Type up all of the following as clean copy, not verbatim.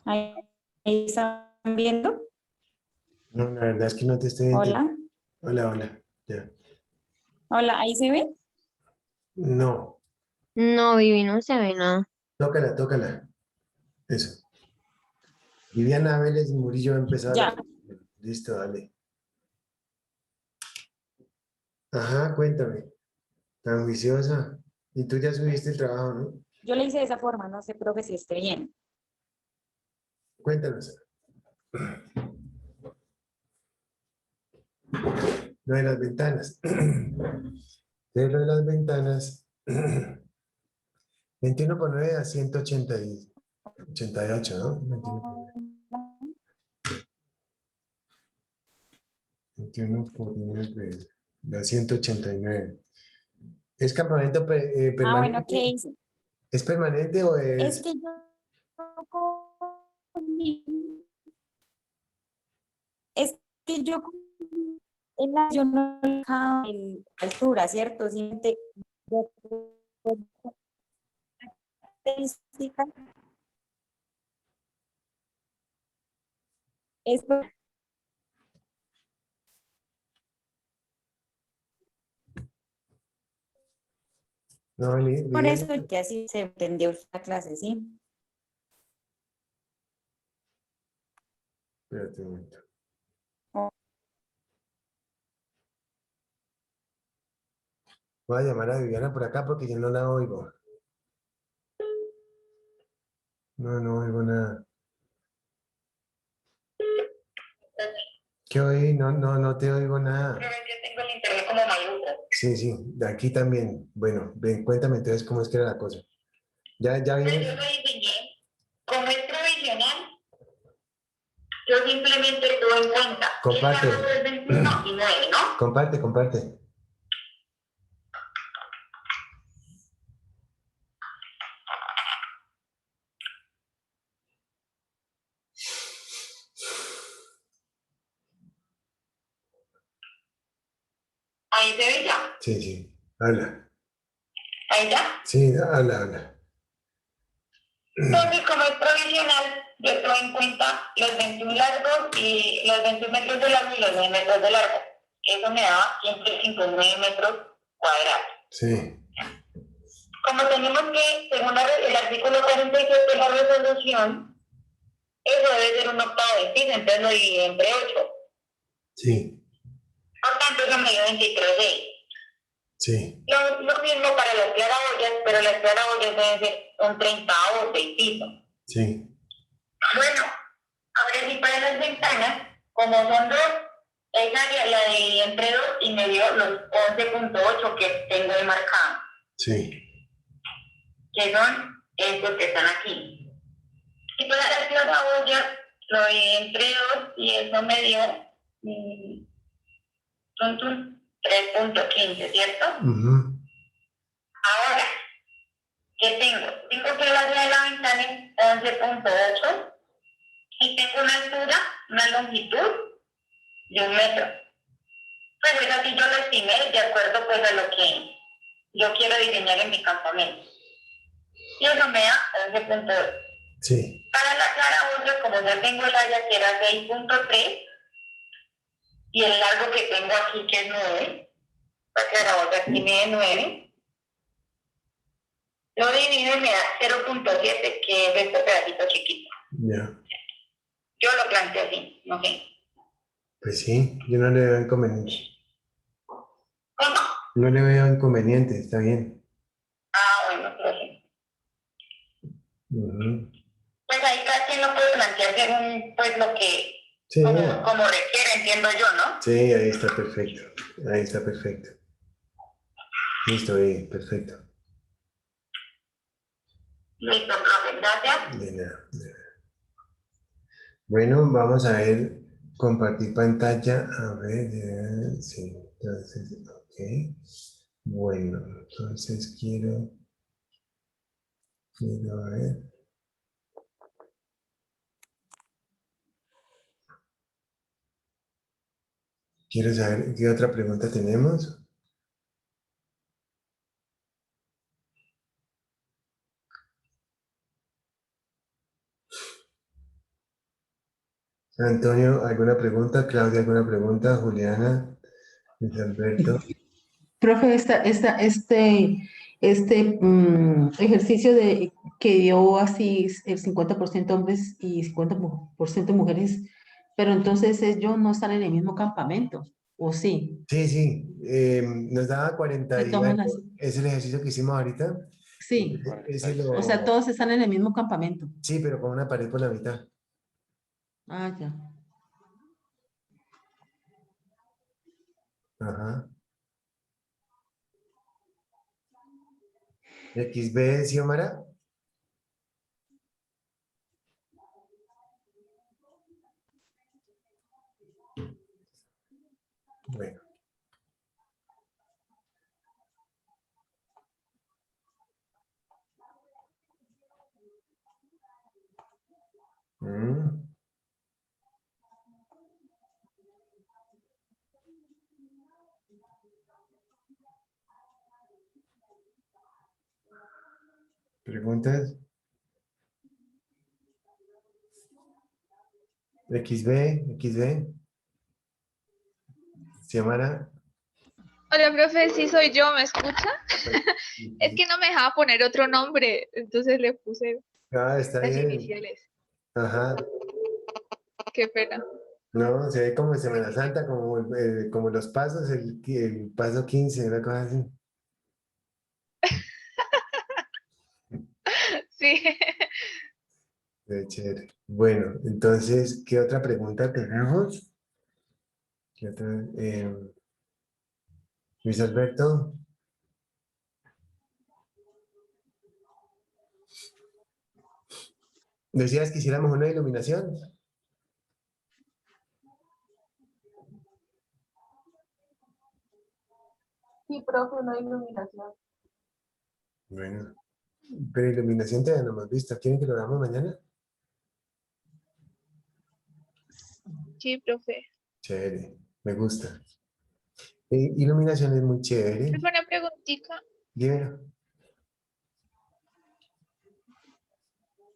Ahí están viendo. No, la verdad es que no te estoy entendiendo. Hola. Hola, hola. Ya. Hola, ¿ahí se ve? No, No, Vivi, no se ve nada. tócala, tócala. Eso. Viviana Vélez Murillo va a empezar. Ya. Listo, dale. Ajá, cuéntame. Tan juiciosa. Y tú ya subiste el trabajo, ¿no? Yo le hice de esa forma, no sé, profe, si esté bien. Cuéntanos. Lo de las ventanas. De lo de las ventanas. 21 por 9 a 188, ¿no? 21 por 9 da 189. ¿Es campamento Ah, bueno, ¿qué permanente? hice? ¿Es permanente o Es es...? que es que yo no en altura, ¿cierto? Simplemente característica es No, por eso Viviana. que así se entendió la clase, ¿sí? Espérate un momento. Voy a llamar a Viviana por acá porque yo no la oigo. No oigo nada. ¿Qué oí? No te oigo nada. Pero yo tengo el internet como maluco. Sí, de aquí también. Bueno, ven, cuéntame entonces cómo es que era la cosa. ¿Ya Pues vienes? yo lo diseñé. Como es provisional, yo simplemente tuve en cuenta. Comparte. El largo es 21 y 9, ¿no? Comparte. Ahí se ve ya. Sí. Habla. Ahí ya. Sí, habla. Entonces, como es provisional, yo tuve en cuenta los 21 largos y los 21 metros de largo y los 9 metros de largo. Eso me daba 159 metros cuadrados. Sí. Como tenemos que, según el artículo 47 de la resolución, eso debe ser un octavo de piso, entonces lo dividí entre 8. Sí. Por tanto, eso me dio 23,6. Sí. Lo mismo para las claraboyas, pero las claraboyas deben ser un 30º de piso. Sí. Bueno, ahora sí para las ventanas, como son dos, esa la dividí entre 2 y me dio los 11,8 que tengo ahí marcado, Sí. que son estos que están aquí. Y para las claraboyas lo dividí entre 2 y eso me dio 3,15, ¿cierto? Ahora, ¿qué tengo? Tengo que la de la ventana es 11,8 y tengo una altura, una longitud de 1 metro. Pues eso sí yo lo estimé de acuerdo pues a lo que yo quiero diseñar en mi campamento. Y eso me da 11,8. Sí. Para la claraboya, como ya tengo el área que era 6,3 y el largo que tengo aquí que es 9, la claraboya aquí mide 9, lo divido y me da 0,7, que es este pedacito chiquito. Ya. Yo lo planteo así, no sé. Pues sí, yo no le veo inconveniente. ¿Cómo? No le veo inconveniente, está bien. Ah, bueno, pero sí. Pues ahí cada quien lo puede plantear según pues lo que, Sí. como requiere, entiendo yo, ¿no? Sí, ahí está perfecto. Listo, perfecto. Listo, profe, gracias. De nada. Bueno, vamos a ver, compartir pantalla. A ver, sí, entonces, ok. Bueno, entonces quiero ver. Quiero saber qué otra pregunta tenemos. Antonio, ¿alguna pregunta? Claudia, ¿alguna pregunta? Juliana, Luis Alberto. Profe, ejercicio que dio así el 50% hombres y 50% mujeres, pero entonces ellos no están en el mismo campamento, ¿o sí? Sí, sí, nos daba 40 Se y toman algo. así. Es el ejercicio que hicimos ahorita. Sí, Ese o sea, lo... todos están en el mismo campamento. Sí, pero con una pared por la mitad. Ah, ya. Ajá. XB, Xiomara. Bueno. Mm. ¿Preguntas? XB, Xiomara. Hola, profe, sí soy yo, ¿me escucha? Es que no me dejaba poner otro nombre, entonces le puse Ah, está las bien. iniciales. Ajá. Qué pena. No, se ve como en Semana Santa, como los pasos, el paso 15, una cosa así. Sí. Qué chévere. Bueno, entonces, ¿qué otra pregunta tenemos? ¿Qué otra? Luis Alberto. ¿Decías que hiciéramos una iluminación? Sí, profe, una iluminación. Bueno, pero iluminación todavía no hemos visto. ¿Quieren que lo hagamos mañana? Sí, profe. Chévere, me gusta. Iluminación es muy chévere. Profe, una preguntita. Dímelo,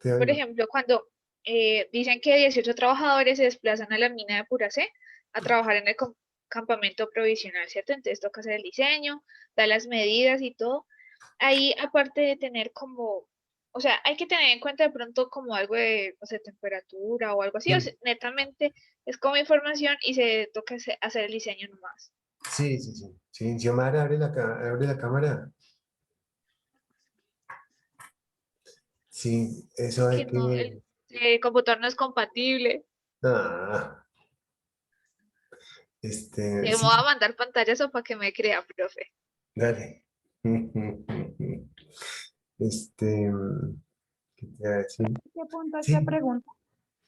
te Por oigo. ejemplo, cuando dicen que 18 trabajadores se desplazan a la mina de Puracé a trabajar en el campamento provisional, ¿cierto? Entonces toca hacer el diseño, dar las medidas y todo. Ahí, aparte de tener como, o sea, hay que tener en cuenta de pronto como algo de, no sé, temperatura o algo así, o sea, Sí, netamente es como información y se toca hacer el diseño nomás. sí, sí, sí. Sí, Xiomara, abre la cámara. Sí, eso hay Que no, que... el computador no es compatible. Ah, Me sí, voy a mandar pantallas o para que me crea, profe. dale. Este, ¿qué te iba a decir? ¿Qué punto es que Sí, pregunta?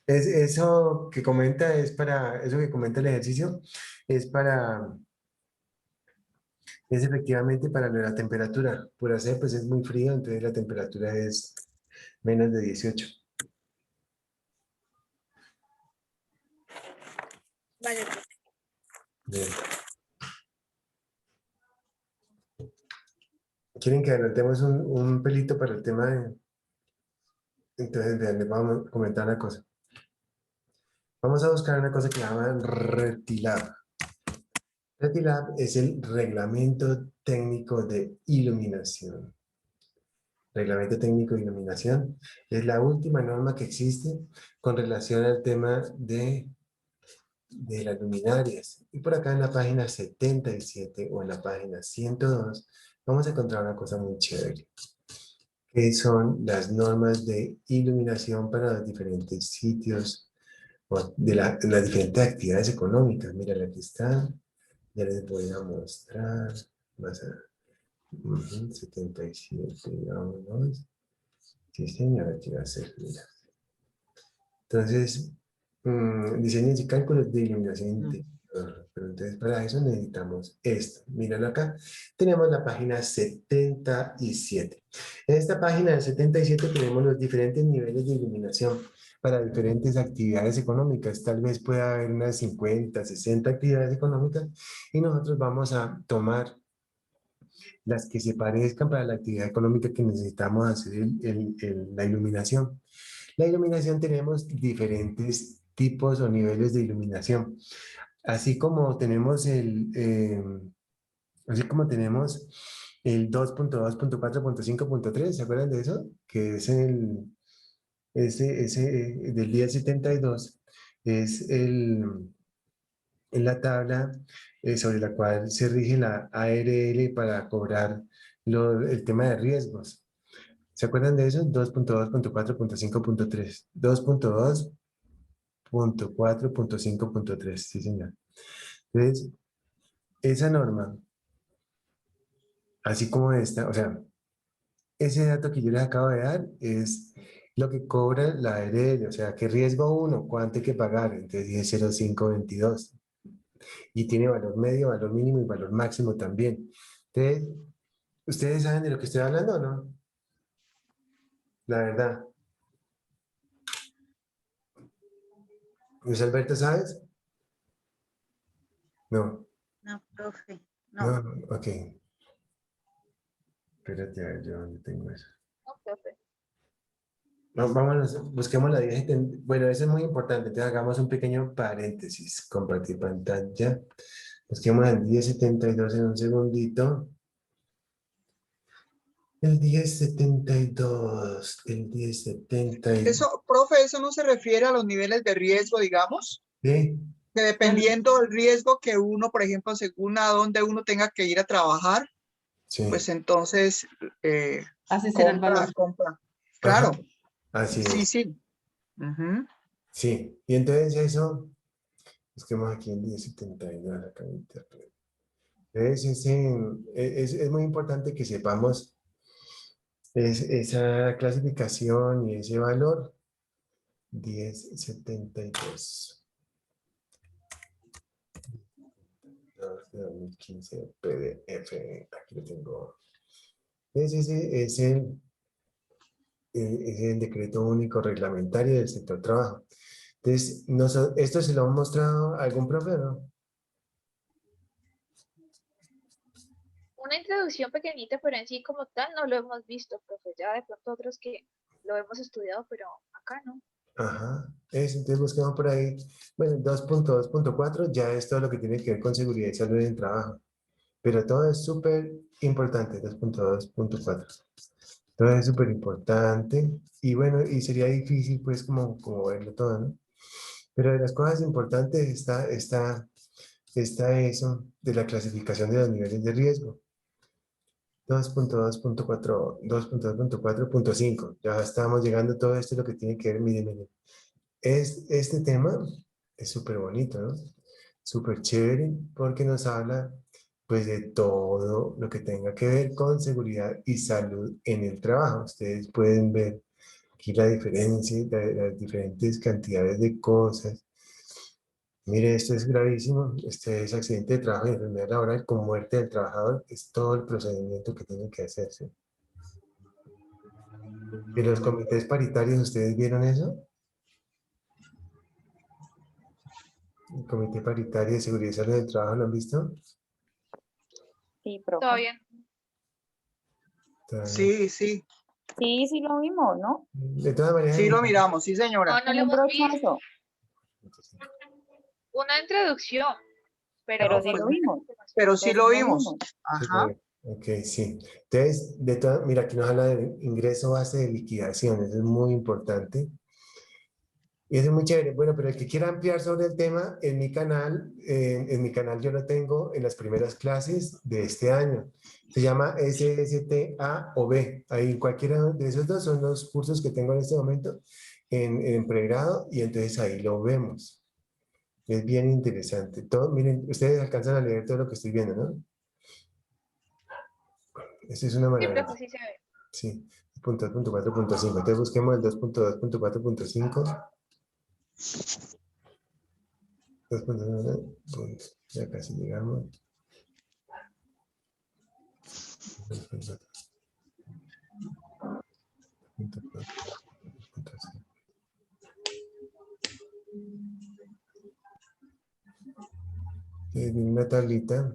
eso que comenta es para, eso que comenta el ejercicio es para, es efectivamente para lo de la temperatura. Por hacer, pues es muy frío, entonces la temperatura es menos de 18. Vale, profe. Bien. ¿Quieren que adelantemos un pelito para el tema de, entonces vean, les vamos a comentar una cosa. Vamos a buscar una cosa que se llama RETILAB. RETILAB es el reglamento técnico de iluminación. Reglamento técnico de iluminación es la última norma que existe con relación al tema de las luminarias. Y por acá en la página 77 o en la página 102 vamos a encontrar una cosa muy chévere, que son las normas de iluminación para los diferentes sitios o de las diferentes actividades económicas. Mira, aquí está. Ya les voy a mostrar. Más a, 77, vámonos. Sí, señora, aquí va a ser. Mira. Entonces, diseños y cálculos de iluminación interior. Pero entonces para eso necesitamos esto. Míralo acá. Tenemos la página 77. En esta página de 77 tenemos los diferentes niveles de iluminación para diferentes actividades económicas. Tal vez pueda haber unas 50, 60 actividades económicas y nosotros vamos a tomar las que se parezcan para la actividad económica que necesitamos hacer la iluminación. La iluminación tenemos diferentes tipos o niveles de iluminación. Así como tenemos así como tenemos el 2.2.4.5.3, ¿se acuerdan de eso? Que es ese del día 72, es en la tabla sobre la cual se rige la ARL para cobrar el tema de riesgos. ¿Se acuerdan de eso? 2.2.4.5.3. 2.2.4.5.3, sí, señor. Entonces, esa norma, así como esta, o sea, ese dato que yo les acabo de dar es lo que cobra la ARL, o sea, ¿qué riesgo uno? ¿Cuánto hay que pagar? Entonces dije 0.522. Y tiene valor medio, valor mínimo y valor máximo también. Entonces, ¿ustedes saben de lo que estoy hablando o no? La verdad. Luis Alberto, ¿sabes? No, No, profe, no, no. ok. Espérate, a ver, yo dónde tengo eso. No, profe. Vámonos, busquemos la 1070. Bueno, eso es muy importante. Entonces hagamos un pequeño paréntesis. Compartir pantalla. Busquemos el 1072 en un segundito. El 1072. El 1072. Eso, profe, eso no se refiere a los niveles de riesgo, digamos, ¿Sí? que dependiendo del riesgo que uno, por ejemplo, según a dónde uno tenga que ir a trabajar, Sí. pues entonces Así será el valor. compra. Ajá, Claro, así sí, es. sí. Ujú. Sí. Y entonces eso, busquemos aquí el 1072 acá en internet. Entonces, es muy importante que sepamos esa clasificación y ese valor. 1072. 2015 PDF. Aquí lo tengo. Ese es el decreto único reglamentario del sector trabajo. Entonces, ¿esto se lo han mostrado a algún profe o no? Una introducción pequeñita, pero en sí como tal no lo hemos visto, profe. Ya de pronto otros que lo hemos estudiado, pero acá no. Ajá. Entonces busquemos por ahí. Bueno, 2.2.4 ya es todo lo que tiene que ver con seguridad y salud en el trabajo. Pero todo es súper importante, 2.2.4. Todo es súper importante. Y bueno, y sería difícil pues como verlo todo, ¿no? Pero de las cosas importantes está eso de la clasificación de los niveles de riesgo. 2.2.4, 2.2.4.5. Ya estamos llegando a todo esto, lo que tiene que ver, miren. Este tema es súper bonito, ¿no? Súper chévere porque nos habla pues de todo lo que tenga que ver con seguridad y salud en el trabajo. Ustedes pueden ver aquí la diferencia, las diferentes cantidades de cosas. Mire, esto es gravísimo. Este es accidente de trabajo y enfermedad laboral con muerte del trabajador. Es todo el procedimiento que tiene que hacerse. ¿Y los comités paritarios, ustedes vieron eso? El Comité Paritario de Seguridad y Salud del Trabajo, ¿lo han visto? Sí, profe. Todavía no. Todavía no. Sí, sí, Sí, sí lo vimos, ¿no? De todas maneras, sí lo miramos, sí, señora. No, no En lo un hemos visto. proceso, Una introducción, pero pero sí pues lo no vimos. información. Pero sí Pero sí lo lo vimos. vimos. Ajá. ok, sí. Entonces, mira, aquí nos habla de ingreso base de liquidación, eso es muy importante. Y eso es muy chévere. Bueno, pero el que quiera ampliar sobre el tema, en mi canal yo lo tengo en las primeras clases de este año. Se llama SSTA o B. Ahí cualquiera de esos dos son los cursos que tengo en este momento en pregrado y entonces ahí lo vemos. Es bien interesante. Todo, miren, ustedes alcanzan a leer todo lo que estoy viendo, ¿no? Esto es una Sí, maravilla. profe, sí se ve. Sí. Punto 2.4.5. Entonces busquemos el 2.2.4.5. 2.9, ya casi llegamos. 2.4.5. Viene una tablita.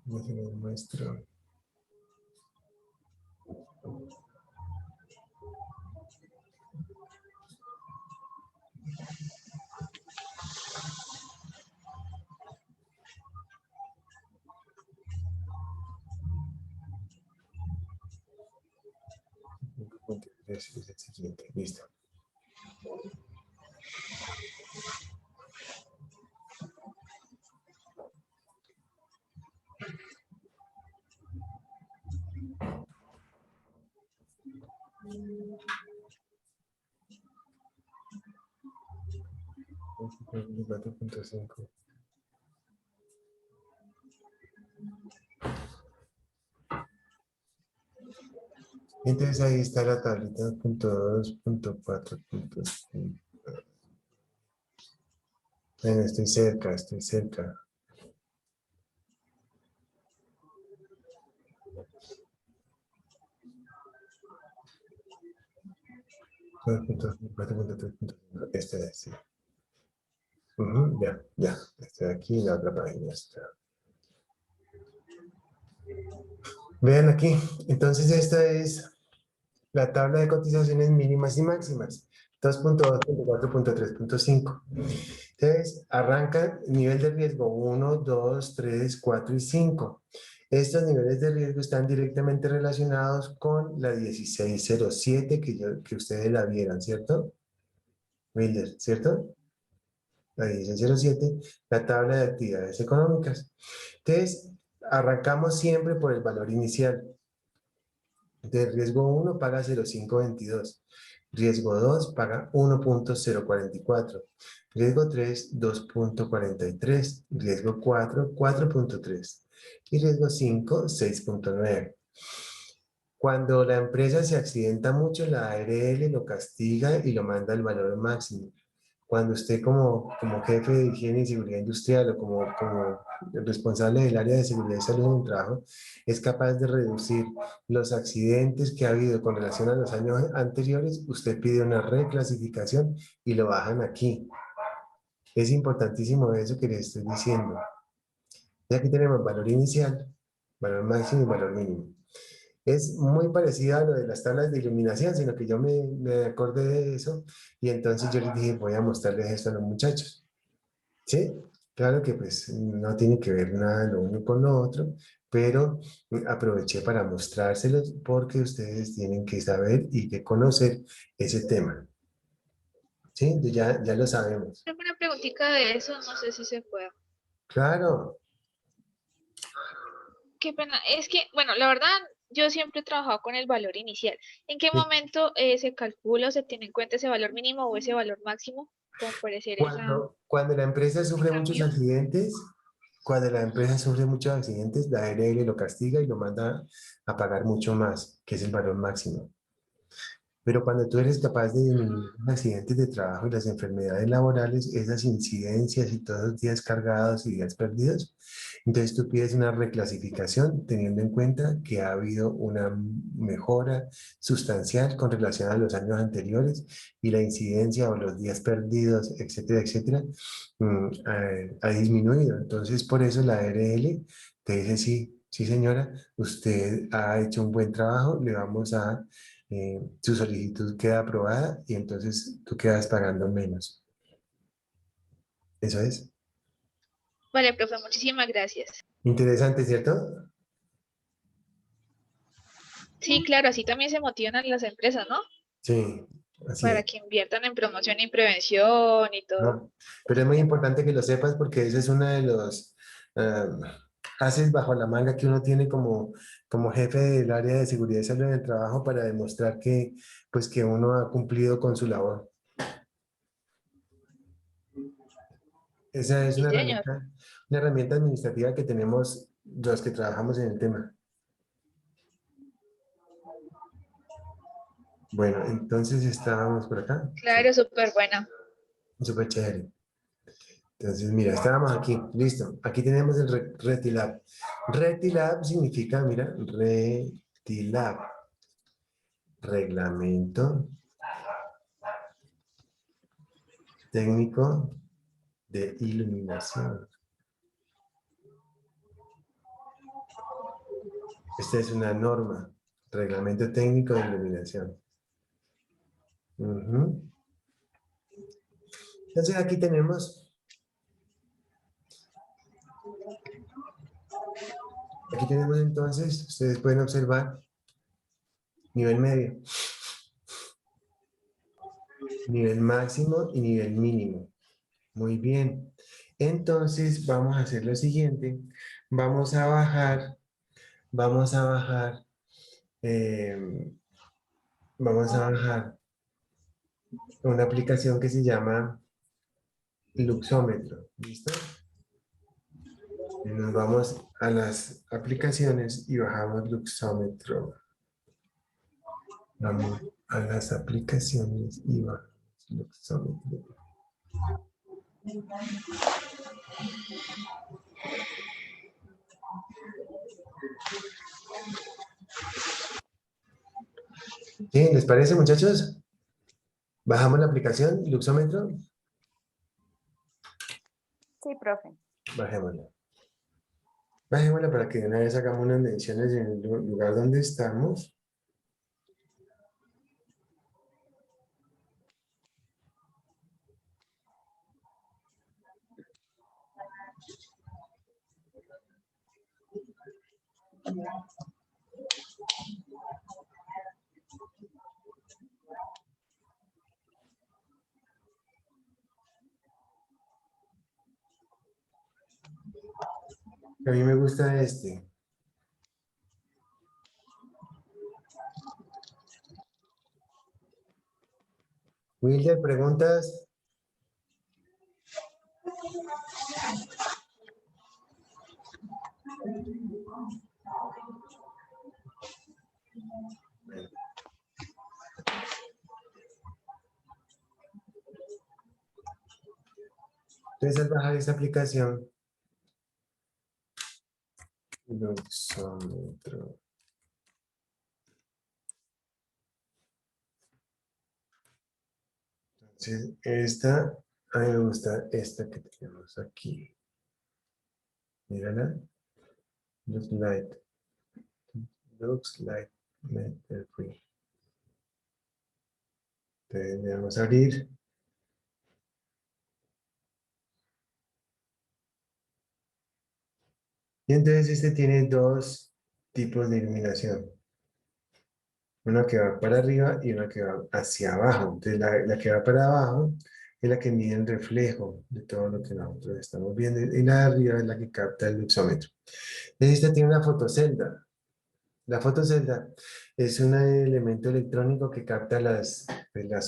Déjenme muestro. es el siguiente. Listo. Cuatro punto cinco. Entonces ahí está la tablita, punto 2, punto 4, punto 5. Bueno, estoy cerca, estoy cerca. Este es, sí. Ya, ya. Estoy aquí en la otra página. Está. Vean aquí. Entonces esta es la tabla de cotizaciones mínimas y máximas. 2.2.4.3.5. Entonces, arranca nivel de riesgo 1, 2, 3, 4 y 5. Estos niveles de riesgo están directamente relacionados con la 1607 que ustedes la vieran, ¿cierto? Wilder, ¿cierto? La 1607, la tabla de actividades económicas. Entonces, arrancamos siempre por el valor inicial. De riesgo 1 paga 0.522. Riesgo 2 paga 1.044. Riesgo 3, 2.43. Riesgo 4, 4.3. Y riesgo 5, 6.9. Cuando la empresa se accidenta mucho, la ARL lo castiga y lo manda al valor máximo. Cuando usted como jefe de higiene y seguridad industrial o como responsable del área de seguridad y salud en el trabajo, es capaz de reducir los accidentes que ha habido con relación a los años anteriores, usted pide una reclasificación y lo bajan aquí. Es importantísimo eso que les estoy diciendo. Y aquí tenemos valor inicial, valor máximo y valor mínimo. Es muy parecido a lo de las tablas de iluminación, sino que yo me acordé de eso y entonces yo les dije, voy a mostrarles esto a los muchachos. ¿Sí? Claro que pues no tiene que ver nada lo uno con lo otro, pero aproveché para mostrárselos porque ustedes tienen que saber y que conocer ese tema. ¿Sí? Ya lo sabemos. Tengo una preguntita de eso, no sé si se puede. Claro. Qué pena. Es que, bueno, la verdad, yo siempre he trabajado con el valor inicial. ¿En qué Sí. momento se calcula o se tiene en cuenta ese valor mínimo o ese valor máximo? Como puede ser Cuando la empresa ese sufre muchos cambio. accidentes, la ARL lo castiga y lo manda a pagar mucho más, que es el valor máximo. Pero cuando tú eres capaz de disminuir los accidentes de trabajo y las enfermedades laborales, esas incidencias y todos los días cargados y días perdidos, entonces tú pides una reclasificación teniendo en cuenta que ha habido una mejora sustancial con relación a los años anteriores y la incidencia o los días perdidos, etcétera, etcétera, ha disminuido. Entonces, por eso la ARL te dice, sí, sí señora, usted ha hecho un buen trabajo, le vamos a su solicitud queda aprobada y entonces tú quedas pagando menos. Eso es. Vale, profe, muchísimas gracias. Interesante, ¿cierto? Sí, claro, así también se motivan a las empresas, ¿no? Sí, así Para es. que inviertan en promoción y prevención y todo. ¿No? Pero es muy importante que lo sepas porque ese es uno de los haces bajo la manga que uno tiene como jefe del área de seguridad y salud en el trabajo para demostrar que, pues, que uno ha cumplido con su labor. Esa es Sí, señor. una herramienta administrativa que tenemos los que trabajamos en el tema. Bueno, entonces estábamos por acá. Claro, súper buena. Súper chévere. Entonces, mira, estábamos aquí, listo. Aquí tenemos el RETILAB. RETILAB significa, mira, RETILAB. Reglamento técnico de iluminación. Esta es una norma, reglamento técnico de iluminación. Entonces aquí tenemos entonces, ustedes pueden observar nivel medio. Nivel máximo y nivel mínimo. Muy bien. Entonces vamos a hacer lo siguiente. Vamos a bajar eh, vamos a bajar una aplicación que se llama Luxómetro. ¿Listo? Y nos vamos a las aplicaciones y bajamos Luxómetro. Vamos a las aplicaciones y bajamos Luxómetro. ¿Sí? ¿Les parece, muchachos? Bajamos la aplicación Luxómetro. Sí, profe. Bajémosla. Bajémosla para que de una vez hagamos unas menciones en el lugar donde estamos. A mí me gusta este. Wilder, ¿preguntas? Entonces, al bajar esta aplicación, Luxómetro. Entonces, esta, a mí me gusta esta que tenemos aquí. Mírala. Looks like metal free. Entonces, le vamos a abrir. Y entonces este tiene dos tipos de iluminación. Una que va para arriba y una que va hacia abajo. Entonces la que va para abajo es la que mide el reflejo de todo lo que nosotros estamos viendo. Y la de arriba es la que capta el luxómetro. Entonces esta tiene una fotocelda. La fotocelda es un elemento electrónico que capta las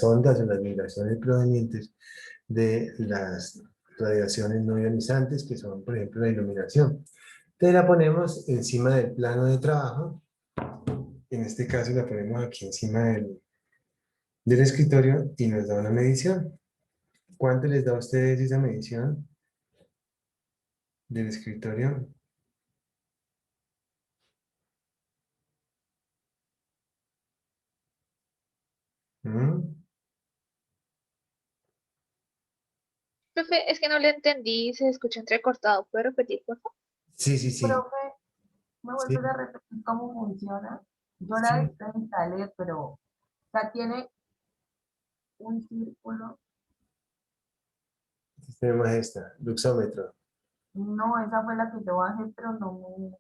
ondas o las vibraciones provenientes de las radiaciones no ionizantes, que son, por ejemplo, la iluminación. Entonces la ponemos encima del plano de trabajo. En este caso la ponemos aquí encima del escritorio y nos da una medición. ¿Cuánto les da a ustedes esa medición del escritorio? ¿Mm? Profe, es que no le entendí, se escucha entrecortado. ¿Puede repetir, por favor? Sí, sí, sí. Profe, ¿me Sí, vuelves a repetir cómo funciona? Yo sí. la instalé, pero, o sea, tiene un círculo. Tenemos esta, luxómetro. No, esa fue la que yo bajé, pero no me...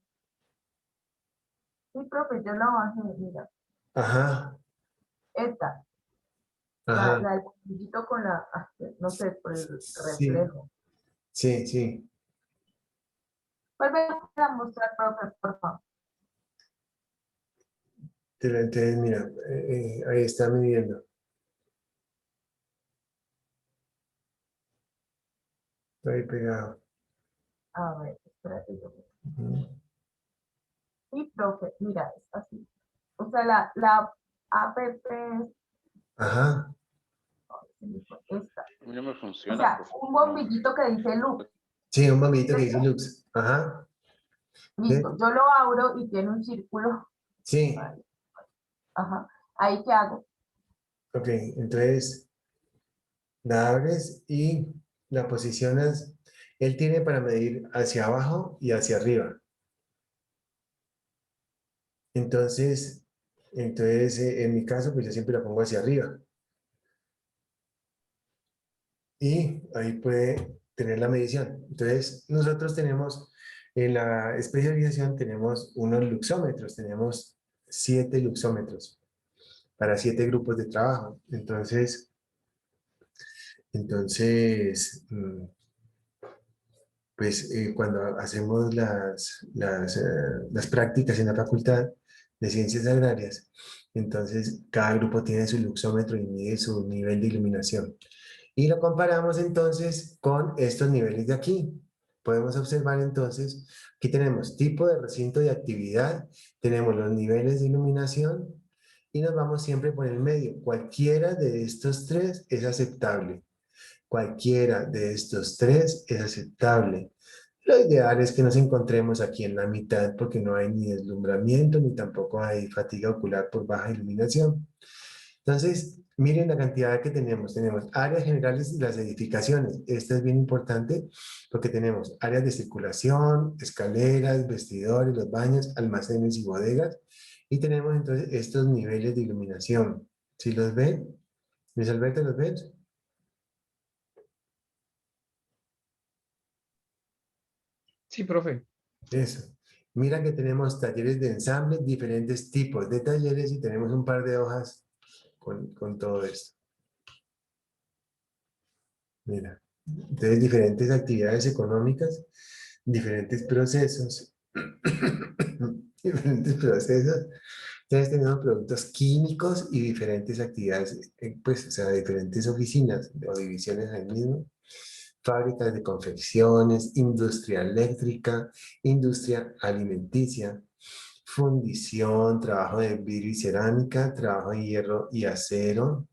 Sí, profe, yo la bajé, mira, Ajá, esta, ajá. la del bombillito con la, no sé, por el Sí, reflejo. sí, sí. Vuelve a mostrar, profe, por favor. Entonces, mira, ahí está midiendo. Está ahí pegado. A ver, espérate yo. Ujú. Sí, profe, mira, es así. O sea, la app es Ajá, esta. A mí no me O funciona, sea, profe. un No. bombillito que dice luz. sí, un bombillito que dice lux. Ajá, Listo, yo lo abro y tiene un círculo. sí, Vale. Ajá. ¿Ahí qué hago? ok. Entonces, la abres y la posicionas. Él tiene para medir hacia abajo y hacia arriba. Entonces, en mi caso, pues yo siempre la pongo hacia arriba. Y ahí puede tener la medición. Entonces, nosotros tenemos, en la especialización, tenemos unos luxómetros, tenemos 7 luxómetros para 7 grupos de trabajo. Entonces, Entonces, pues cuando hacemos las prácticas en la Facultad de Ciencias Agrarias, entonces cada grupo tiene su luxómetro y mide su nivel de iluminación. Y lo comparamos entonces con estos niveles de aquí. Podemos observar entonces, aquí tenemos tipo de recinto de actividad, tenemos los niveles de iluminación y nos vamos siempre por el medio. Cualquiera de estos tres es aceptable. Cualquiera de estos tres es aceptable. Lo ideal es que nos encontremos aquí en la mitad porque no hay ni deslumbramiento ni tampoco hay fatiga ocular por baja iluminación. Entonces, miren la cantidad que tenemos. Tenemos áreas generales de las edificaciones. Esta es bien importante porque tenemos áreas de circulación, escaleras, vestidores, los baños, almacenes y bodegas. Y tenemos entonces estos niveles de iluminación. ¿Sí los ven? Luis Alberto, ¿los ves? Sí, profe. Eso. Mira que tenemos talleres de ensamble, diferentes tipos de talleres y tenemos un par de hojas con todo esto. Mira, entonces diferentes actividades económicas, diferentes procesos, diferentes procesos. Entonces tenemos productos químicos y diferentes actividades, pues, o sea, diferentes oficinas o divisiones ahí mismo. Fábricas de confecciones, industria eléctrica, industria alimenticia, fundición, trabajo de vidrio y cerámica, trabajo de hierro y acero.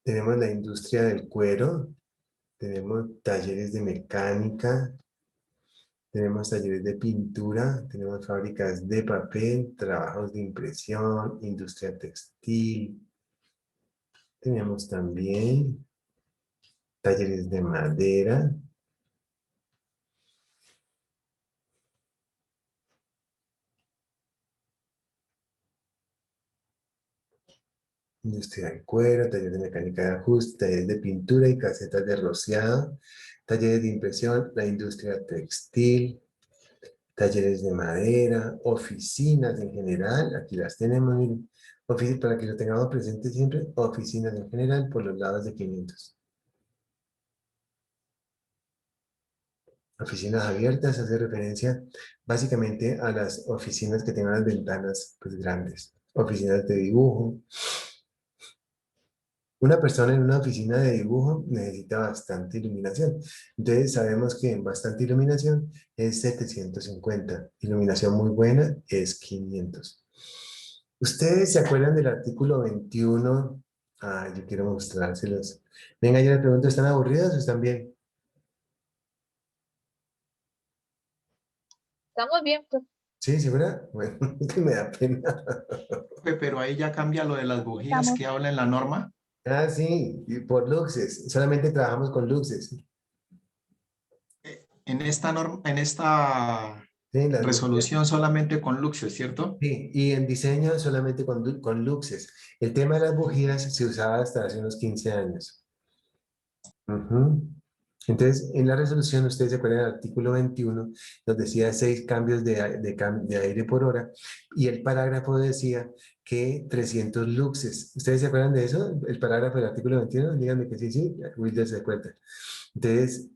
Tenemos la industria del cuero, tenemos talleres de mecánica, tenemos talleres de pintura, tenemos fábricas de papel, trabajos de impresión, industria textil. Tenemos también talleres de madera. Industria del cuero, talleres de mecánica de ajuste, talleres de pintura y casetas de rociado, talleres de impresión, la industria textil, talleres de madera, oficinas en general, aquí las tenemos, miren, para que lo tengamos presente siempre, oficinas en general por los lados de 500. Oficinas abiertas hace referencia básicamente a las oficinas que tengan las ventanas pues, grandes. Oficinas de dibujo. Una persona en una oficina de dibujo necesita bastante iluminación. Entonces sabemos que bastante iluminación es 750. Iluminación muy buena es 500. ¿Ustedes se acuerdan del artículo 21? Ah, yo quiero mostrárselos. Venga, yo les pregunto, ¿están aburridos o están bien? Estamos bien, profe. ¿Sí, segura? Bueno, que me da pena. Profe, pero ahí ya cambia lo de las bujías Estamos. que habla en la norma. Ah, sí, y por luxes. Solamente trabajamos con luxes. En esta norma, en esta Sí, las luxes. resolución solamente con luxes, ¿cierto? Sí, y en diseño solamente con luxes. El tema de las bujías se usaba hasta hace unos 15 años. Ujú. Entonces, en la resolución, ustedes se acuerdan del artículo 21, nos decía 6 cambios de aire por hora, y el parágrafo decía que 300 luxes. ¿Ustedes se acuerdan de eso? El parágrafo del artículo 21, díganme que sí, sí, Wilder se acuerda. Entonces,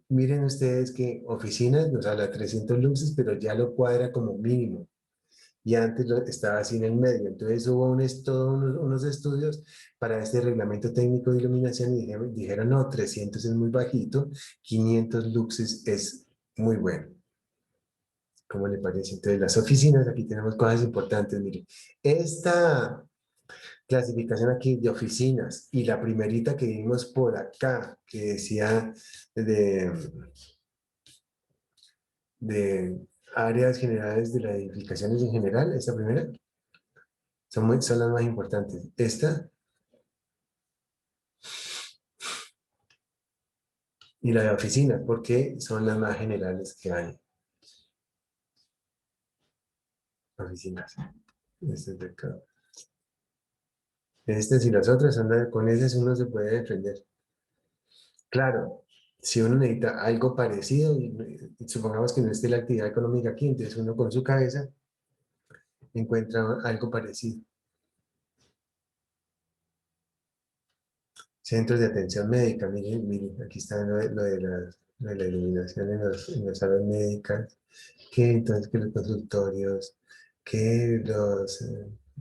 miren ustedes que oficinas nos habla de 300 luxes, pero ya lo cuadra como mínimo. Y antes estaba así en el medio. Entonces hubo todos unos estudios para este reglamento técnico de iluminación y dijeron, no, 300 es muy bajito, 500 luxes es muy bueno. ¿Cómo le parece? Entonces las oficinas, aquí tenemos cosas importantes. Miren, esta clasificación aquí de oficinas y la primerita que vimos por acá, que decía de áreas generales de las edificaciones en general, esta primera, son las más importantes. Esta y la de oficinas, porque son las más generales que hay. Oficinas. Este es de acá. Estas y las otras, con esas uno se puede defender. Claro, si uno necesita algo parecido, y supongamos que no esté la actividad económica aquí, entonces uno con su cabeza encuentra algo parecido. Centros de atención médica, miren, miren, aquí está lo de la iluminación en las salas médicas, que entonces que los consultorios, que los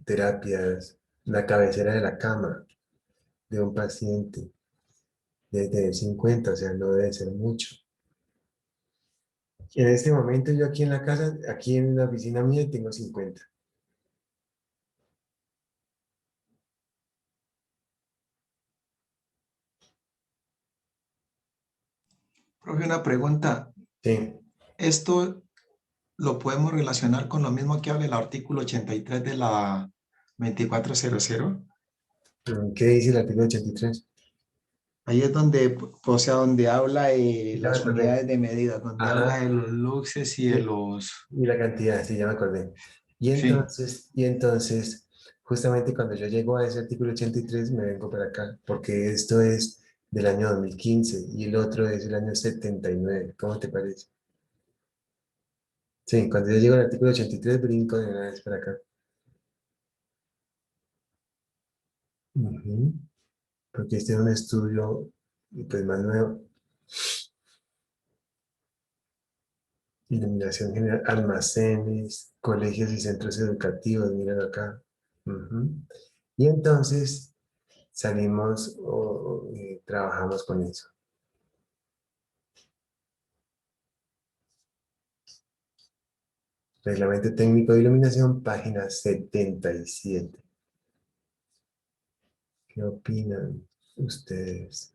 terapias, la cabecera de la cama de un paciente debe tener 50, o sea, no debe ser mucho. En este momento yo aquí en la casa, aquí en la oficina mía tengo 50. Profe, una pregunta. Sí. ¿Esto lo podemos relacionar con lo mismo que habla el artículo 83 de la 2400? ¿Qué dice el artículo 83? Ahí es donde, o sea, donde habla Ya me las acordé. unidades de medida, donde Ajá. habla de los luxes y de Sí. los... Y la cantidad, sí, ya me acordé. Sí. Y entonces, justamente cuando yo llego a ese artículo 83, me vengo para acá, porque esto es del año 2015 y el otro es el año 79. ¿Cómo te parece? Sí, cuando yo llego al artículo 83, brinco de una vez para acá. Ujú. Porque este es un estudio pues, más nuevo. Iluminación general, almacenes, colegios y centros educativos, miren acá. Ujú. Y entonces salimos o trabajamos con eso. Reglamento técnico de iluminación, página 77. ¿Qué opinan ustedes?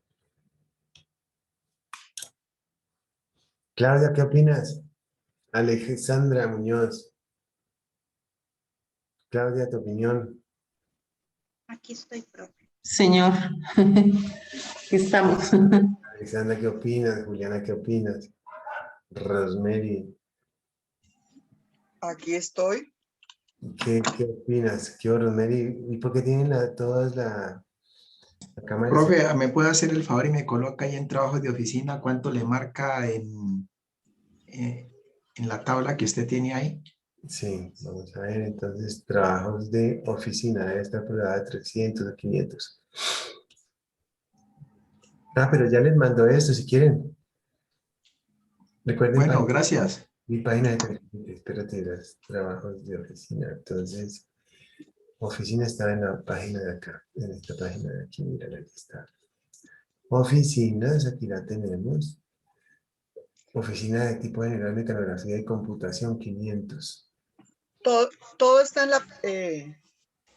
Claudia, ¿qué opinas? Alejandra Muñoz. Claudia, tu opinión. Aquí estoy, profe. Señor, aquí estamos. Alexandra, ¿qué opinas? Juliana, ¿qué opinas? Rosemary, Aquí estoy. ¿qué opinas? ¿Qué Rosemary? ¿Y por qué tienen todas la cámara? Profe, ¿me puede hacer el favor y me coloca ahí en trabajos de oficina cuánto le marca en la tabla que usted tiene ahí? Sí, vamos a ver, entonces, trabajos de oficina, debe estar aprobada 300 o 500. Ah, pero ya les mando esto, si quieren. Recuerden, Bueno, gracias. mi página de espérate, los trabajos de oficina. Entonces, oficina está en la página de acá, en esta página de aquí, mira, aquí está. Oficinas, aquí la tenemos. Oficina de tipo general, mecanografía y computación, 500. Todo está en la,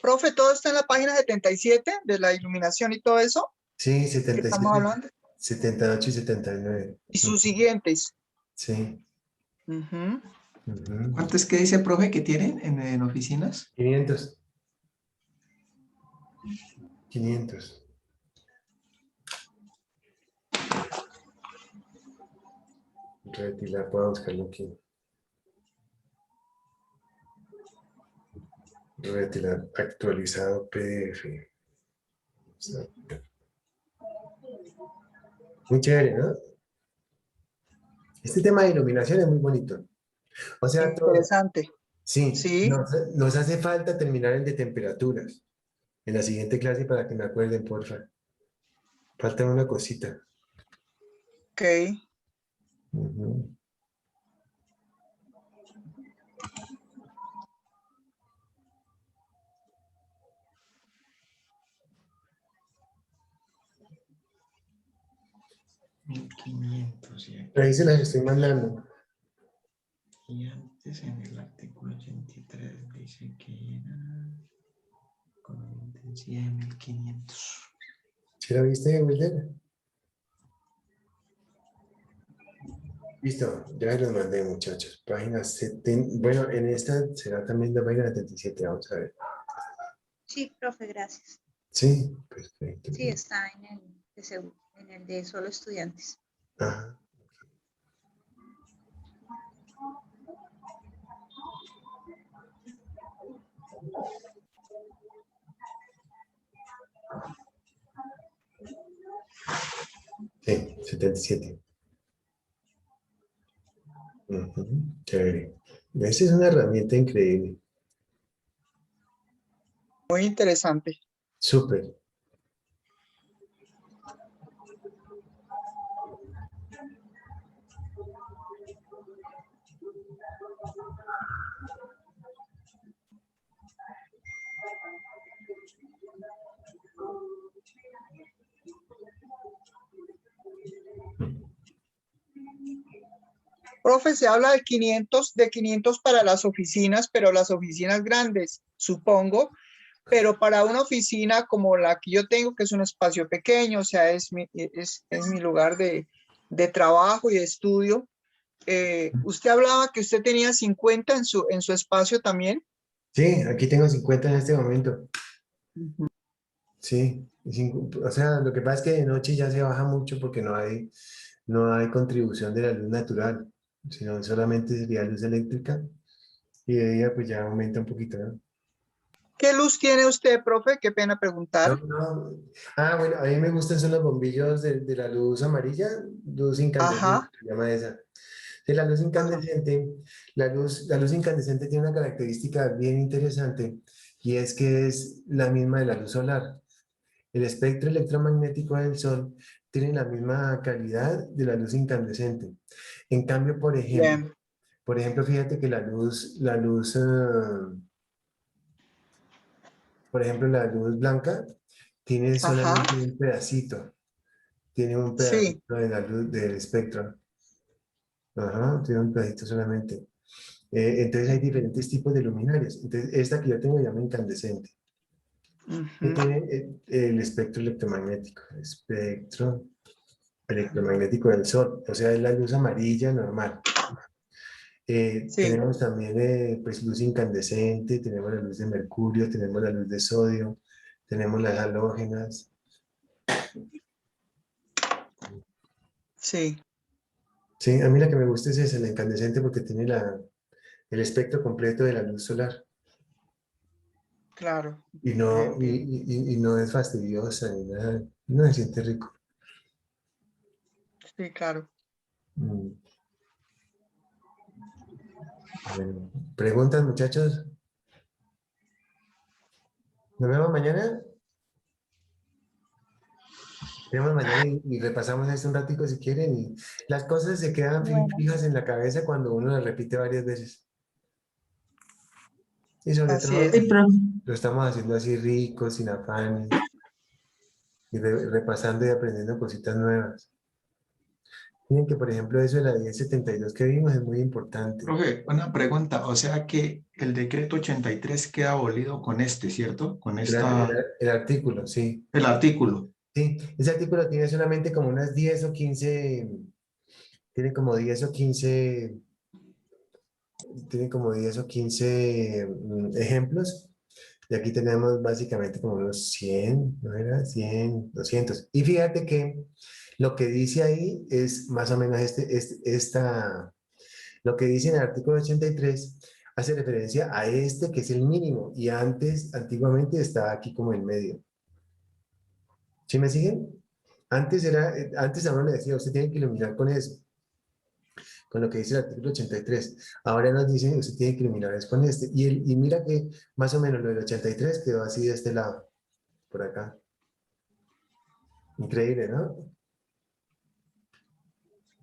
profe, todo está en la página 77 de la iluminación y todo eso Sí, que estamos 77, hablando. 78 y 79. Y sus siguientes. Sí. Ujú. Ujú. ¿Cuánto es que dice, profe, que tienen en oficinas? 500. 500. Retilar, puedo buscarlo aquí. Retilar actualizado PDF. Muy chévere, ¿no? Este tema de iluminación es muy bonito. O sea, todo. Interesante. Sí, Sí, nos hace falta terminar el de temperaturas. En la siguiente clase para que me acuerden, porfa. Falta una cosita. ok. Ujú. Ahí se las estoy mandando. Y antes en el artículo 83 dice que era con una intensidad de 1500. ¿Sí lo viste, Wilder? Listo, ya los mandé, muchachos. Página 70. Bueno, en esta será también la página 77. Vamos a ver. Sí, profe, gracias. Sí, perfecto. Sí, está en el de solo estudiantes. Ajá. Sí, 77. Ujú, chévere. Esa es una herramienta increíble. Muy interesante. Súper. Profe, se habla de 500 para las oficinas, pero las oficinas grandes, supongo, pero para una oficina como la que yo tengo, que es un espacio pequeño, o sea, es mi lugar de trabajo y de estudio. Usted hablaba que usted tenía 50 en su espacio también. Sí, aquí tengo 50 en este momento. Sí, o sea, lo que pasa es que de noche ya se baja mucho porque no hay contribución de la luz natural, sino solamente sería luz eléctrica y de día pues ya aumenta un poquito, ¿no? ¿Qué luz tiene usted, profe? Qué pena preguntar. No. Ah, bueno, a mí me gustan son los bombillos de la luz amarilla, luz incandescente, Ajá, se llama esa. De la luz ajá, incandescente, la luz incandescente tiene una característica bien interesante y es que es la misma de la luz solar. El espectro electromagnético del Sol tiene la misma calidad de la luz incandescente. En cambio, bien, por ejemplo, fíjate que por ejemplo, la luz blanca tiene ajá, solamente un pedacito, tiene un sí, pedacito de la luz del espectro. Ajá, tiene un pedacito solamente. Entonces hay diferentes tipos de luminarias. Entonces, esta que yo tengo se llama incandescente. Que ujú, tiene el espectro electromagnético. Espectro electromagnético del Sol. O sea, es la luz amarilla normal. sí, Tenemos también pues, luz incandescente, tenemos la luz de mercurio, tenemos la luz de sodio, tenemos las halógenas. sí, Sí, a mí la que me gusta es esa, la incandescente, porque tiene el espectro completo de la luz solar claro, y bien, no, bien, y no es fastidiosa ni nada, no se siente rico. sí, claro. Mm, bueno, ¿preguntas, muchachos? ¿Nos vemos mañana? Nos vemos mañana y repasamos esto un ratico si quieren. Y las cosas se quedan Bueno, fijas en la cabeza cuando uno las repite varias veces. Y sobre Así todo es. Sí, profe. lo estamos haciendo así rico, sin afanes, y repasando y aprendiendo cositas nuevas. Miren que, por ejemplo, eso de la 1072 que vimos es muy importante. Profe, una pregunta, o sea que el decreto 83 queda abolido con este, ¿cierto? Con El artículo, sí. el artículo. Sí, ese artículo tiene solamente como unas 10 o 15, tiene como 10 o 15, tiene como 10 o 15 ejemplos. Y aquí tenemos básicamente como unos 100, ¿no era? 100, 200. Y fíjate que lo que dice ahí es más o menos lo que dice en el artículo 83 hace referencia a este que es el mínimo y antiguamente estaba aquí como en medio. ¿Sí me siguen? Antes a uno le decía, usted tiene que iluminar con eso, con lo que dice el artículo 83. Ahora nos dicen, usted tiene que iluminar es con este. Y mira que más o menos lo del 83 quedó así de este lado, por acá. Increíble, ¿no?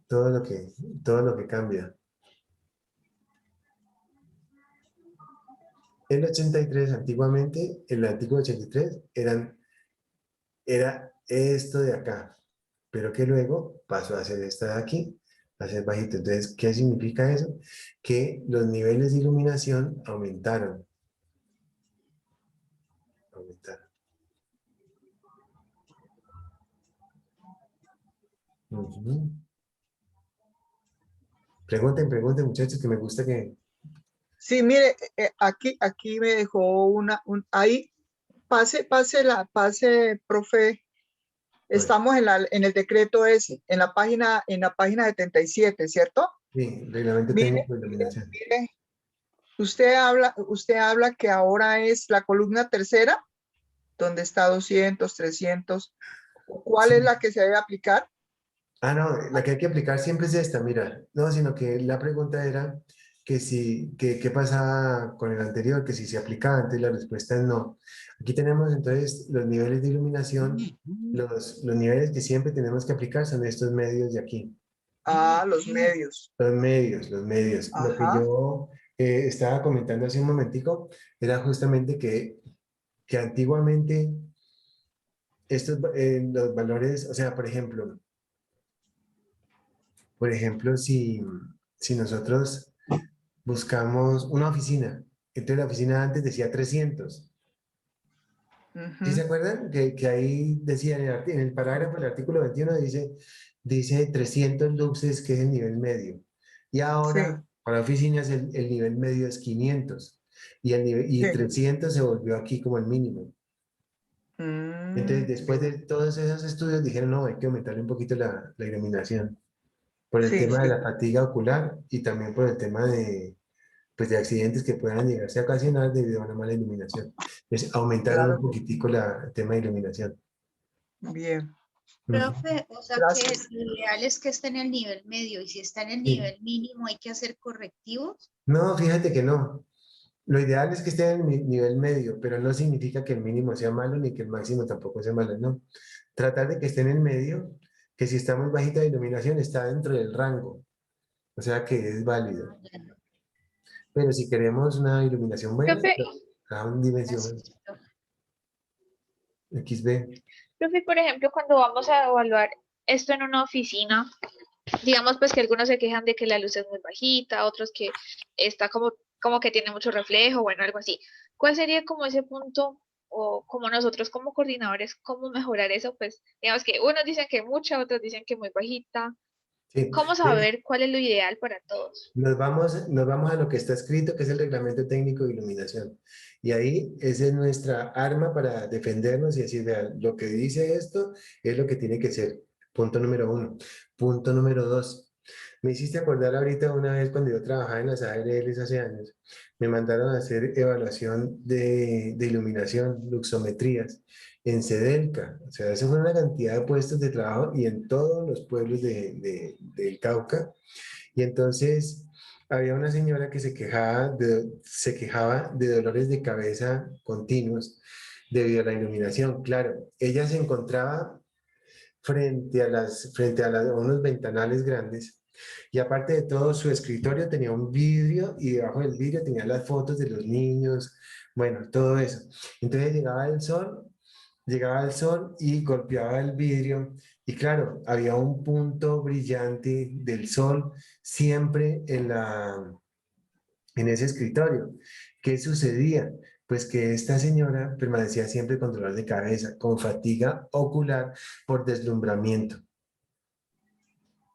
Todo lo que, todo lo que cambia. El 83, antiguamente, el artículo 83 era esto de acá, pero que luego pasó a ser esta de aquí, a ser bajito. Entonces, ¿qué significa eso? Que los niveles de iluminación aumentaron. Aumentaron. Ujú. Pregunten, muchachos, que me gusta que... Sí, mire, aquí me dejó ahí, pase, profe. Bueno, Estamos en el decreto ese, en la página 77, ¿cierto? sí, reglamento Mire, técnico de iluminación. mire, usted habla que ahora es la columna tercera, donde está 200, 300. ¿Cuál es Sí. la que se debe aplicar? Ah, no, la que hay que aplicar siempre es esta, mira. No, sino que la pregunta era que si, que qué pasaba con el anterior, que si se aplicaba, entonces la respuesta es no. Aquí tenemos entonces los niveles de iluminación, los niveles que siempre tenemos que aplicar son estos medios de aquí. Ah, los medios. Los medios, los medios. Lo que Ajá. yo estaba comentando hace un momentico era justamente que antiguamente los valores, o sea, por ejemplo, si si nosotros buscamos una oficina, entonces la oficina antes decía 300. ¿Sí se acuerdan? Que ahí decía en el parágrafo del artículo 21 dice 300 luxes, que es el nivel medio. Y ahora, para oficinas, el nivel medio es 500. Y Sí. 300 se volvió aquí como el mínimo. Entonces, después de todos esos estudios, dijeron, no, hay que aumentarle un poquito la iluminación. Por el Sí, tema de sí. la fatiga ocular y también por el tema de, pues, de accidentes que puedan llegarse a ocasionar debido a una mala iluminación. Entonces, aumentaron un Claro. poquitico el tema de iluminación. Bien. Profe, o sea que Gracias. lo ideal es que esté en el nivel medio y si está en el Sí. nivel mínimo hay que hacer correctivos. No, fíjate que no. Lo ideal es que esté en el nivel medio, pero no significa que el mínimo sea malo ni que el máximo tampoco sea malo, no. Tratar de que esté en el medio, que si está muy bajita de iluminación está dentro del rango, o sea que es válido. Pero si queremos una iluminación buena, Profe, a una dimensión Gracias, profe. XB. profe, por ejemplo, cuando vamos a evaluar esto en una oficina, digamos pues que algunos se quejan de que la luz es muy bajita, otros que está como que tiene mucho reflejo, bueno, algo así. ¿Cuál sería como ese punto o como nosotros como coordinadores, cómo mejorar eso? Pues digamos que unos dicen que mucha, otros dicen que muy bajita. Sí. ¿Cómo saber cuál es lo ideal para todos? Nos vamos a lo que está escrito, que es el reglamento técnico de iluminación. Y ahí esa es nuestra arma para defendernos y decir, vean, lo que dice esto es lo que tiene que ser. Punto número 1. Punto número 2. Me hiciste acordar ahorita una vez cuando yo trabajaba en las ARLs hace años. Me mandaron a hacer evaluación de iluminación, luxometrías, en Sedelca. O sea, eso fue una cantidad de puestos de trabajo y en todos los pueblos del Cauca. Y entonces había una señora que se quejaba de dolores de cabeza continuos debido a la iluminación. Claro, ella se encontraba a unos ventanales grandes y aparte de todo su escritorio tenía un vidrio y debajo del vidrio tenía las fotos de los niños, bueno, todo eso. Entonces llegaba el sol y golpeaba el vidrio y claro, había un punto brillante del sol siempre en ese escritorio. ¿Qué sucedía? Pues que esta señora permanecía siempre con dolor de cabeza, con fatiga ocular por deslumbramiento.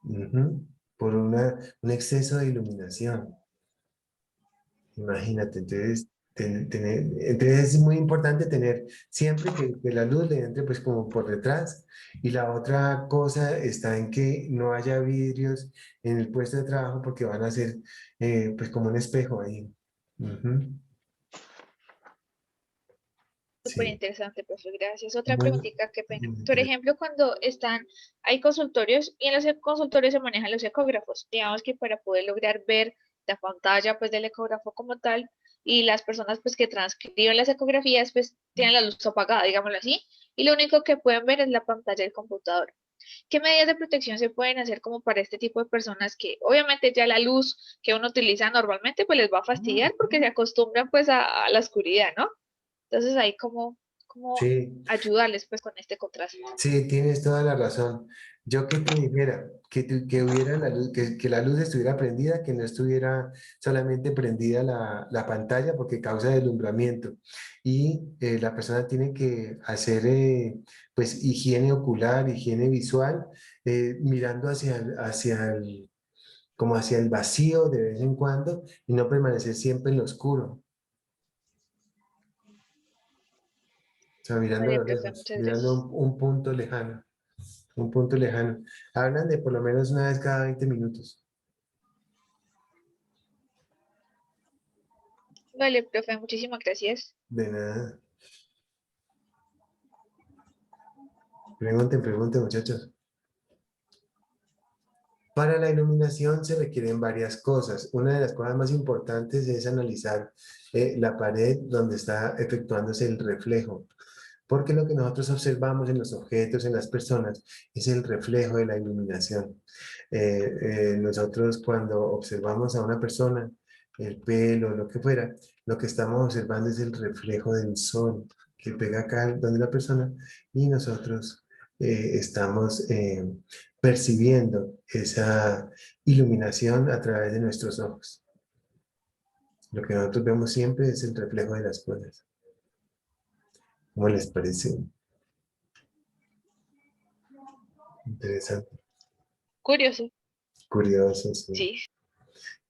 Ujú. Por un exceso de iluminación. Imagínate, entonces, entonces es muy importante tener siempre que la luz le entre pues como por detrás. Y la otra cosa está en que no haya vidrios en el puesto de trabajo porque van a ser pues como un espejo ahí. Ujú. Súper Sí, interesante, profe, gracias. Otra muy, preguntita, qué pena. muy Por interesante. ejemplo, cuando hay consultorios y en los consultorios se manejan los ecógrafos. Digamos que para poder lograr ver la pantalla pues del ecógrafo como tal y las personas pues que transcriben las ecografías pues tienen la luz apagada, digámoslo así, y lo único que pueden ver es la pantalla del computador. ¿Qué medidas de protección se pueden hacer como para este tipo de personas que obviamente ya la luz que uno utiliza normalmente pues les va a fastidiar porque se acostumbran pues a la oscuridad, ¿no? Entonces ahí cómo Sí, ayudarles pues con este contraste. sí, tienes toda la razón. Yo que te dijera que hubiera la luz, que la luz estuviera prendida, que no estuviera solamente prendida la pantalla porque causa deslumbramiento. Y la persona tiene que hacer pues higiene ocular, higiene visual, mirando como hacia el vacío de vez en cuando y no permanecer siempre en lo oscuro. O sea, mirando a Vale, lo profe, lejos, muchas mirando gracias. un punto lejano. Un punto lejano. Hablan de por lo menos una vez cada 20 minutos. Vale, profe, muchísimas gracias. De nada. Pregunten, muchachos. Para la iluminación se requieren varias cosas. Una de las cosas más importantes es analizar la pared donde está efectuándose el reflejo. Porque lo que nosotros observamos en los objetos, en las personas, es el reflejo de la iluminación. Nosotros cuando observamos a una persona, el pelo, lo que fuera, lo que estamos observando es el reflejo del sol que pega acá donde la persona y nosotros estamos percibiendo esa iluminación a través de nuestros ojos. Lo que nosotros vemos siempre es el reflejo de las cosas. ¿Cómo les parece? Interesante, Curioso, curioso, sí. sí.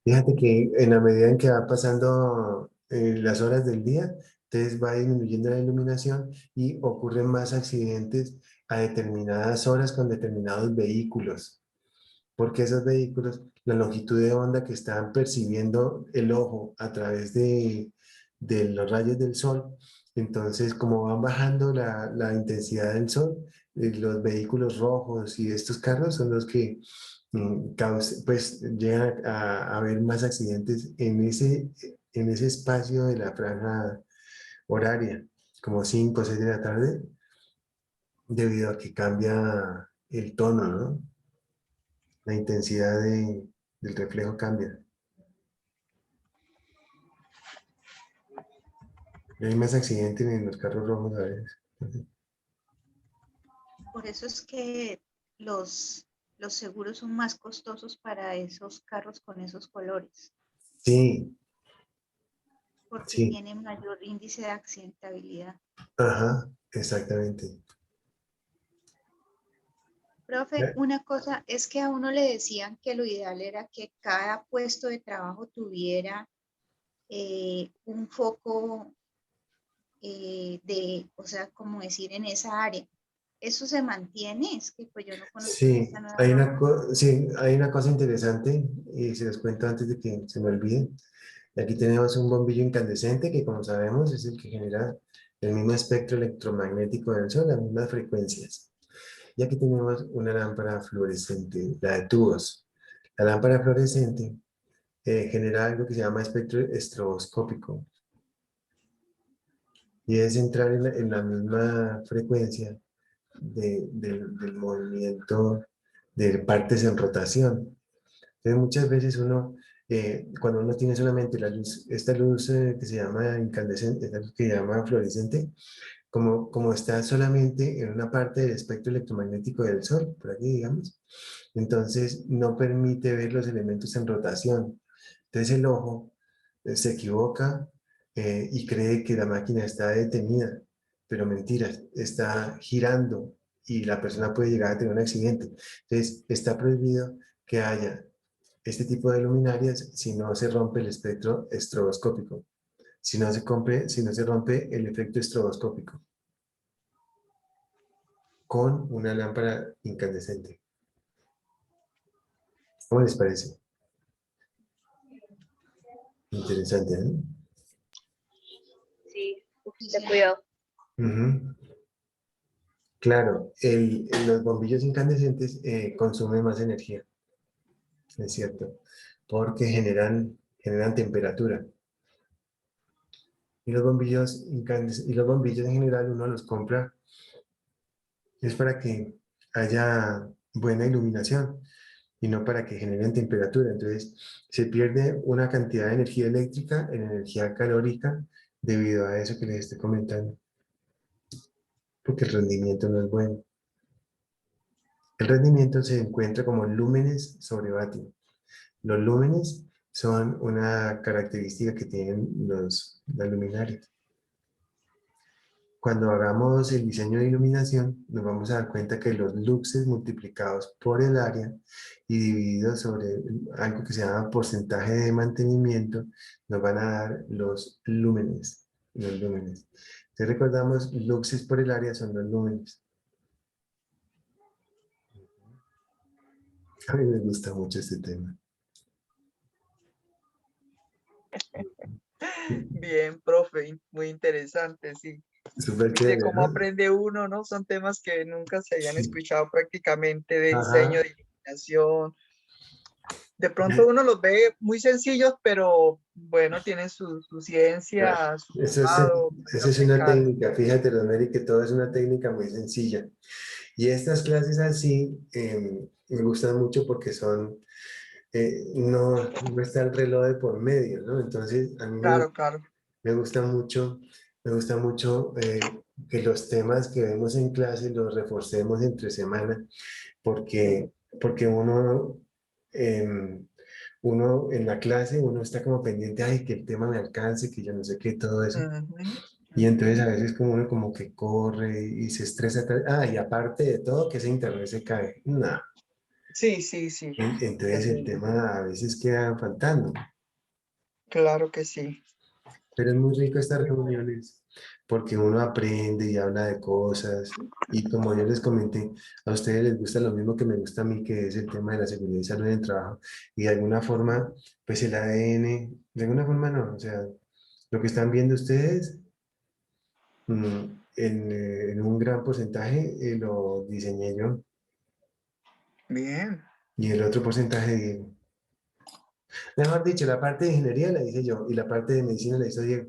Fíjate que en la medida en que va pasando las horas del día, entonces va disminuyendo la iluminación y ocurren más accidentes a determinadas horas con determinados vehículos. Porque esos vehículos, la longitud de onda que están percibiendo el ojo a través de los rayos del sol, entonces como van bajando la intensidad del sol, los vehículos rojos y estos carros son los que pues llegan a haber más accidentes en ese espacio de la franja horaria, como 5 o 6 de la tarde, debido a que cambia el tono, ¿no? La intensidad del reflejo cambia. Y hay más accidentes en los carros rojos a veces. Por eso es que los seguros son más costosos para esos carros con esos colores, Sí, porque sí, tienen mayor índice de accidentabilidad. ajá, exactamente. Profe, una cosa es que a uno le decían que lo ideal era que cada puesto de trabajo tuviera un foco o sea, como decir, en esa área. ¿Eso se mantiene? Es que pues yo no conozco Sí, esta nueva norma. sí, hay una cosa interesante y se los cuento antes de que se me olvide. Aquí tenemos un bombillo incandescente que, como sabemos, es el que genera el mismo espectro electromagnético del sol, las mismas frecuencias. Y aquí tenemos una lámpara fluorescente, la de tubos. La lámpara fluorescente genera algo que se llama espectro estroboscópico y es entrar en la misma frecuencia del movimiento de partes en rotación. Entonces, muchas veces uno, cuando uno tiene solamente la luz, esta luz que se llama incandescente, esta luz que se llama fluorescente, como está solamente en una parte del espectro electromagnético del Sol, por aquí digamos, entonces no permite ver los elementos en rotación. Entonces el ojo se equivoca y cree que la máquina está detenida, pero mentira, está girando y la persona puede llegar a tener un accidente. Entonces está prohibido que haya este tipo de luminarias si no se rompe el espectro estroboscópico, si no se rompe el efecto estroboscópico con una lámpara incandescente. ¿Cómo les parece? Interesante, ¿eh? Sí, uf, ten cuidado. Ujú. Claro, los bombillos incandescentes consumen más energía, es cierto, porque generan temperatura. Y los bombillos en general uno los compra es para que haya buena iluminación y no para que generen temperatura. Entonces, se pierde una cantidad de energía eléctrica en energía calórica debido a eso que les estoy comentando, porque el rendimiento no es bueno. El rendimiento se encuentra como lúmenes sobre vatio. Los lúmenes son una característica que tienen las luminarias. Cuando hagamos el diseño de iluminación, nos vamos a dar cuenta que los luxes multiplicados por el área y divididos sobre algo que se llama porcentaje de mantenimiento, nos van a dar los lúmenes. Los lúmenes. Si recordamos, luxes por el área son los lúmenes. A mí me gusta mucho este tema. Bien, profe, muy interesante, sí. Súper De chévere, cómo ¿no? aprende uno, ¿no? Son temas que nunca se habían Sí. escuchado prácticamente de diseño, Ajá. de iluminación. De pronto uno los ve muy sencillos, pero bueno, tienen su ciencia, su Eso lado que es una aplicar. técnica, fíjate, Rosemary, que todo es una técnica muy sencilla. Y estas clases así me gustan mucho porque no está el reloj de por medio, ¿no? Entonces, a mí Claro, claro. me gusta mucho Me gusta mucho que los temas que vemos en clase los reforcemos entre semana, porque uno, uno en la clase, uno está como pendiente, ay, que el tema me alcance, que yo no sé qué, todo eso. Y entonces a veces como uno como que corre y se estresa. Y aparte de todo, que ese internet se cae. No. Sí, sí, sí. Entonces el tema a veces queda faltando. Claro que sí. Pero es muy rico estas reuniones porque uno aprende y habla de cosas. Y como yo les comenté, a ustedes les gusta lo mismo que me gusta a mí, que es el tema de la seguridad y salud en el trabajo. Y de alguna forma, pues el ADN, de alguna forma no, o sea, lo que están viendo ustedes, en un gran porcentaje lo diseñé yo Bien. y el otro porcentaje Diego. Mejor dicho, la parte de ingeniería la hice yo y la parte de medicina la hizo Diego.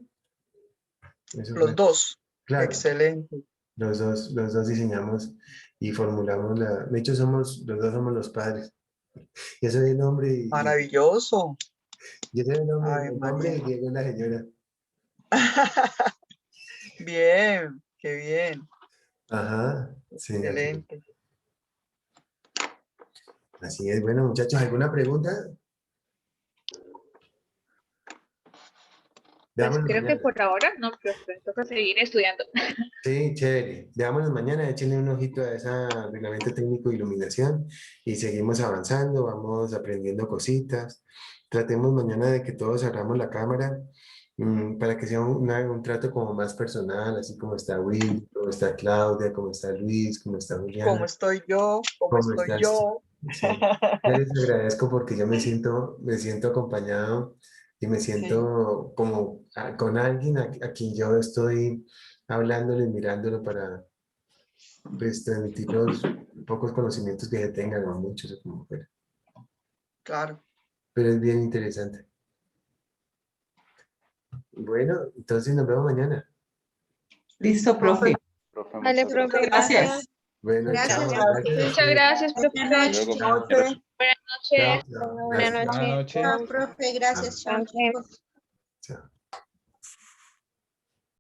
Eso Los fue. dos. Claro. Excelente. Los dos diseñamos y formulamos la... De hecho, los dos somos los padres. Yo soy el hombre Maravilloso. yo soy el Ay, hombre María. y Diego es la señora. Bien, qué bien. Ajá, sí, Excelente. así es. Bueno, muchachos, ¿alguna pregunta? Pues Veámonos creo que mañana. por ahora no, profe, toca seguir estudiando. Sí, chévere. Veámonos mañana, échenle un ojito a ese reglamento técnico de iluminación y seguimos avanzando, vamos aprendiendo cositas. Tratemos mañana de que todos abramos la cámara para que sea un trato como más personal, así como está Will, como está Claudia, como está Luis, como está ¿Cómo Juliana, estoy yo? ¿Cómo cómo estoy estás tú. yo? Sí. Yo les agradezco porque yo me siento acompañado y me Sí, siento como con alguien a quien yo estoy hablándole y mirándolo para pues, transmitir los pocos conocimientos que se tengan, o muchos, o como fuera. claro. Pero es bien interesante. Bueno, entonces nos vemos mañana. Listo, profe. Vale, Muchas profe, Gracias. Bueno, Gracias, chao. profe. Muchas gracias, profe. Buenas Hasta luego. noches. Buenas Chao, noches. chao. buenas Gracias. noches. Chao, profe. Gracias, chao, Profe. chicos. Chao.